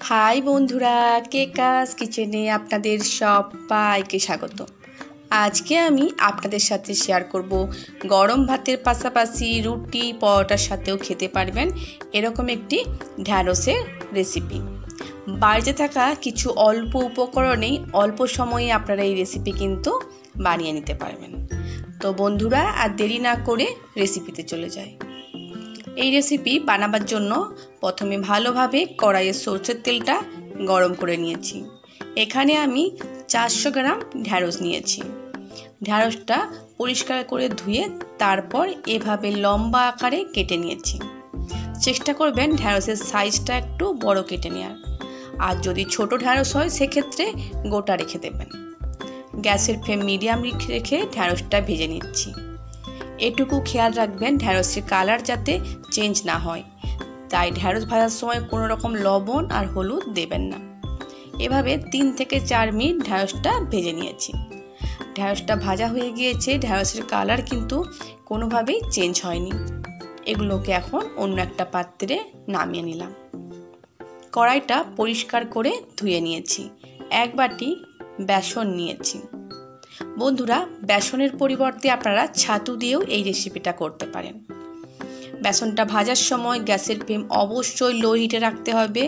High বন্ধুরা, কেকাস কিচেনে আপনাদের সবাইকে স্বাগত। আজকে আমি আপনাদের সাথে শেয়ার করব গরম ভাতের পাশাপাশি রুটি পরোটার সাথেও খেতে পারবেন এরকম একটি ঢ্যাঁড়সের রেসিপি। বাড়িতে থাকা কিছু অল্প উপকরণেই অল্প সময়ে আপনারা এই রেসিপি কিন্তু বানিয়ে নিতে পারবেন। তো বন্ধুরা, আর দেরি না করে রেসিপিতে চলে যায়। এই রেসিপি বানাবার জন্য প্রথমে ভালোভাবে কড়াইয়ে সরষের তেলটা গরম করে নিয়েছি। এখানে আমি 400 গ্রাম ঢ্যাঁড়স নিয়েছি। ঢ্যাঁড়সটা পরিষ্কার করে ধুয়ে তারপর এভাবে লম্বা আকারে কেটে নিয়েছি। চেষ্টা করবেন ঢ্যাঁড়সের সাইজটা একটু বড় কেটে নেওয়ার, আর যদি ছোট ঢ্যাঁড়স হয় সেক্ষেত্রে গোটা রেখে দেবেন। গ্যাসের ফ্লেম মিডিয়াম রেখে ঢ্যাঁড়সটা ভেজে নিচ্ছি। এটুকু খেয়াল রাখবেন ঢ্যাঁড়সের কালার যাতে চেঞ্জ না হয়, তাই ঢ্যাঁড়স ভাজার সময় কোনো রকম লবণ আর হলুদ দেবেন না। এভাবে 3 থেকে 4 মিনিট ঢ্যাঁড়সটা ভেজে নিয়েছি। ঢ্যাঁড়সটা ভাজা হয়ে গিয়েছে, ঢ্যাঁড়সের কালার কিন্তু কোনোভাবেই চেঞ্জ হয়নি। এগুলোকে এখন অন্য একটা পাত্রে নামিয়ে নিলাম। কড়াইটা পরিষ্কার করে ধুয়ে নিয়েছি। 1 বাটি বেসন নিয়েছি। বন্ধুরা, বেসনের পরিবর্তে আপনারা ছাতু দিয়েও এই রেসিপিটা করতে পারেন। বেসনটা ভাজার সময় গ্যাসের ফ্লেম অবশ্যই লো হিটে রাখতে হবে।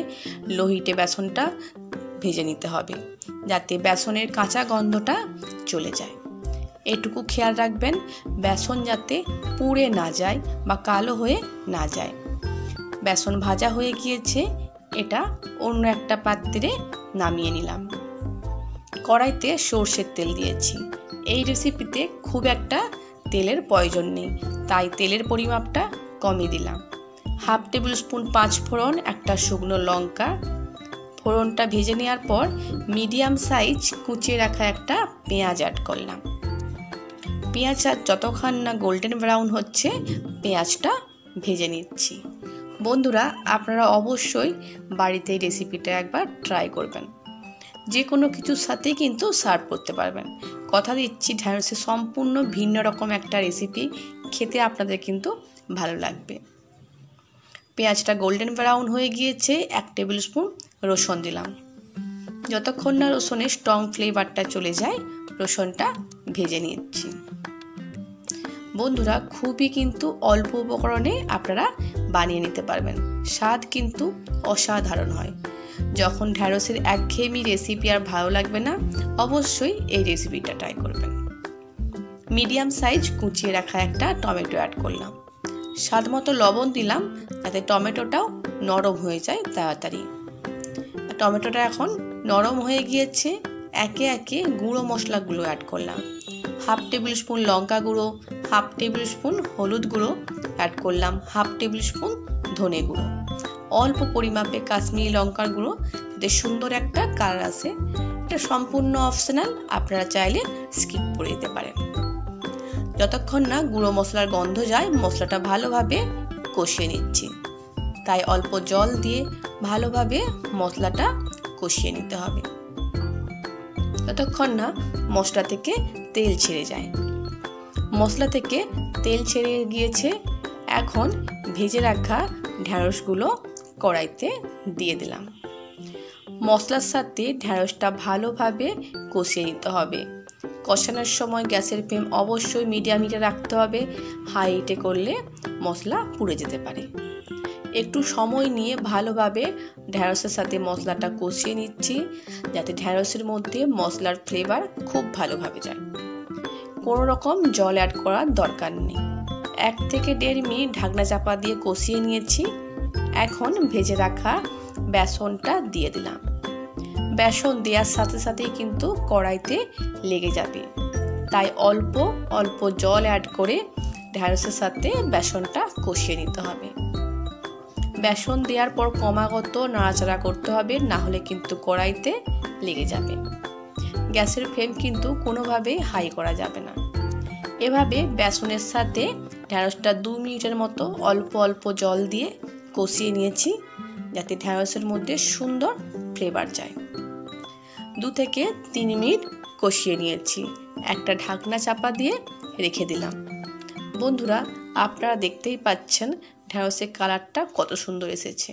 লো হিটে বেসনটা ভেজে নিতে হবে যাতে বেসনের কাঁচা গন্ধটা চলে যায়। এটুকু খেয়াল রাখবেন বেসন যাতে পুড়ে না যায় বা কালো হয়ে না যায়। বেসন ভাজা হয়ে গিয়েছে, এটা অন্য একটা পাত্রে নামিয়ে নিলাম। কড়াইতে সরষের তেল দিয়েছি। এই রেসিপিতে খুব একটা তেলের প্রয়োজন নেই, তাই তেলের পরিমাপটা কমিয়ে দিলাম। 1/2 টেবিল স্পুন 5 ফোড়ন, একটা শুকনো লঙ্কা। ফোড়নটা ভেজে নেওয়ার পর মিডিয়াম সাইজ কুচিয়ে রাখা একটা পেঁয়াজ অ্যাড করলাম। পেঁয়াজটা যতক্ষণ না গোল্ডেন ব্রাউন হচ্ছে পেঁয়াজটা ভেজে নিচ্ছি। বন্ধুরা, আপনারা অবশ্যই বাড়িতে এই রেসিপিটা একবার ট্রাই করবেন। যে কোনো কিছুর সাথেই কিন্তু সার্ভ করতে পারবেন। কথা দিচ্ছি ঢ্যাঁড়সের সম্পূর্ণ ভিন্ন রকম একটা রেসিপি, খেতে আপনাদের কিন্তু ভালো লাগবে। পেঁয়াজটা গোল্ডেন ব্রাউন হয়ে গিয়েছে, 1 টেবিল স্পুন রসুন দিলাম। যতক্ষণ না রসুনের স্ট্রং ফ্লেভারটা চলে যায় রসুনটা ভেজে নিচ্ছি। বন্ধুরা, খুবই কিন্তু অল্প উপকরণে আপনারা বানিয়ে নিতে পারবেন। স্বাদ কিন্তু অসাধারণ হয়। যখন ঢ্যাঁড়সের একঘেয়েমি রেসিপি আর ভালো লাগবে না, অবশ্যই এই রেসিপিটা ট্রাই করবেন। মিডিয়াম সাইজ কুচিয়ে রাখা একটা টমেটো অ্যাড করলাম। স্বাদ মতো লবণ দিলাম যাতে টমেটোটাও নরম হয়ে যায় তাড়াতাড়ি। টমেটোটা এখন নরম হয়ে গিয়েছে, একে একে গুঁড়ো মশলাগুলো অ্যাড করলাম। 1/2 টেবিল স্পুন লঙ্কা গুঁড়ো, 1/2 টেবিল স্পুন হলুদ গুঁড়ো অ্যাড করলাম, 1/2 টেবিল স্পুন ধনে গুঁড়ো, অল্প পরিমাপে কাশ্মীরি লঙ্কার গুঁড়ো যাতে সুন্দর একটা কালার আসে। এটা সম্পূর্ণ অপশনাল, আপনারা চাইলে স্কিপ করে দিতে পারেন। যতক্ষণ না গুঁড়ো মশলার গন্ধ যায় মশলাটা ভালোভাবে কষিয়ে নিচ্ছি, তাই অল্প জল দিয়ে ভালোভাবে মশলাটা কষিয়ে নিতে হবে যতক্ষণ না মশলা থেকে তেল ছেড়ে যায়। মশলা থেকে তেল ছেড়ে গিয়েছে, এখন ভেজে রাখা ঢ্যাঁড়সগুলো কড়াইতে দিয়ে দিলাম। মশলার সাথে ঢ্যাঁড়সটা ভালোভাবে কষিয়ে নিতে হবে। কষানোর সময় গ্যাসের ফ্লেম অবশ্যই মিডিয়াম হিটে রাখতে হবে, হাই হিটে করলে মশলা পুড়ে যেতে পারে। একটু সময় নিয়ে ভালোভাবে ঢ্যাঁড়সের সাথে মশলাটা কষিয়ে নিচ্ছি যাতে ঢ্যাঁড়সের মধ্যে মশলার ফ্লেভার খুব ভালোভাবে যায়। কোনো রকম জল অ্যাড করার দরকার নেই। 1 থেকে 1.5 মিনিট ঢাকনা চাপা দিয়ে কষিয়ে নিয়েছি। এখন ভেজে রাখা বেসনটা দিয়ে দিলাম। বেসন দেওয়ার সাথে সাথেই কিন্তু কড়াইতে লেগে যাবে, তাই অল্প অল্প জল অ্যাড করে ঢ্যাঁড়সের সাথে বেসনটা কষিয়ে নিতে হবে। বেসন দেওয়ার পর ক্রমাগত নাড়াচাড়া করতে হবে, না হলে কিন্তু কড়াইতে লেগে যাবে। গ্যাসের ফ্লেম কিন্তু কোনোভাবেই হাই করা যাবে না। এভাবে বেসনের সাথে ঢ্যাঁড়সটা 2 মিনিটের মতো অল্প অল্প জল দিয়ে কষিয়ে নিয়েছি যাতে ঢ্যাঁড়সের মধ্যে সুন্দর ফ্লেভার যায়। 2 থেকে 3 মিনিট কষিয়ে নিয়েছি, একটা ঢাকনা চাপা দিয়ে রেখে দিলাম। বন্ধুরা, আপনারা দেখতেই পাচ্ছেন ঢ্যাঁড়সের কালারটা কত সুন্দর এসেছে।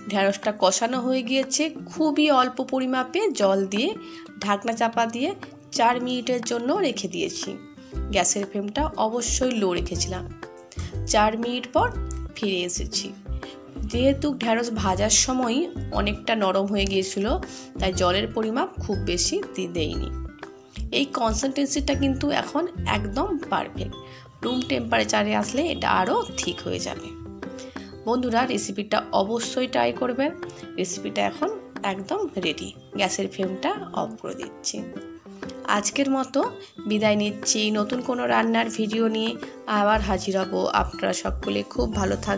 ঢ্যাঁড়সটা কষানো হয়ে গিয়েছে। খুবই অল্প পরিমাপে জল দিয়ে ঢাকনা চাপা দিয়ে 4 মিনিটের জন্য রেখে দিয়েছি। গ্যাসের ফ্লেমটা অবশ্যই লো রেখেছিলাম। 4 মিনিট পর ফিরে এসেছি। যেহেতু ঢ্যাঁড়স ভাজার সময়ই অনেকটা নরম হয়ে গিয়েছিল, তাই জলের পরিমাপ খুব বেশি দেইনি। এই কনসিস্টেন্সিটা কিন্তু এখন একদম পারফেক্ট। রুম টেম্পারেচারে আসলে এটা আরও ঠিক হয়ে যাবে। বন্ধুরা, রেসিপিটা অবশ্যই ট্রাই করবেন। রেসিপিটা এখন একদম রেডি। গ্যাসের ফ্লেমটা অফ করে দিচ্ছি। আজকের মতো বিদায় নিচ্ছি। নতুন কোনো রান্নার ভিডিও নিয়ে আবার হাজির হব। আপনারা সকলে খুব ভালো থাকবেন।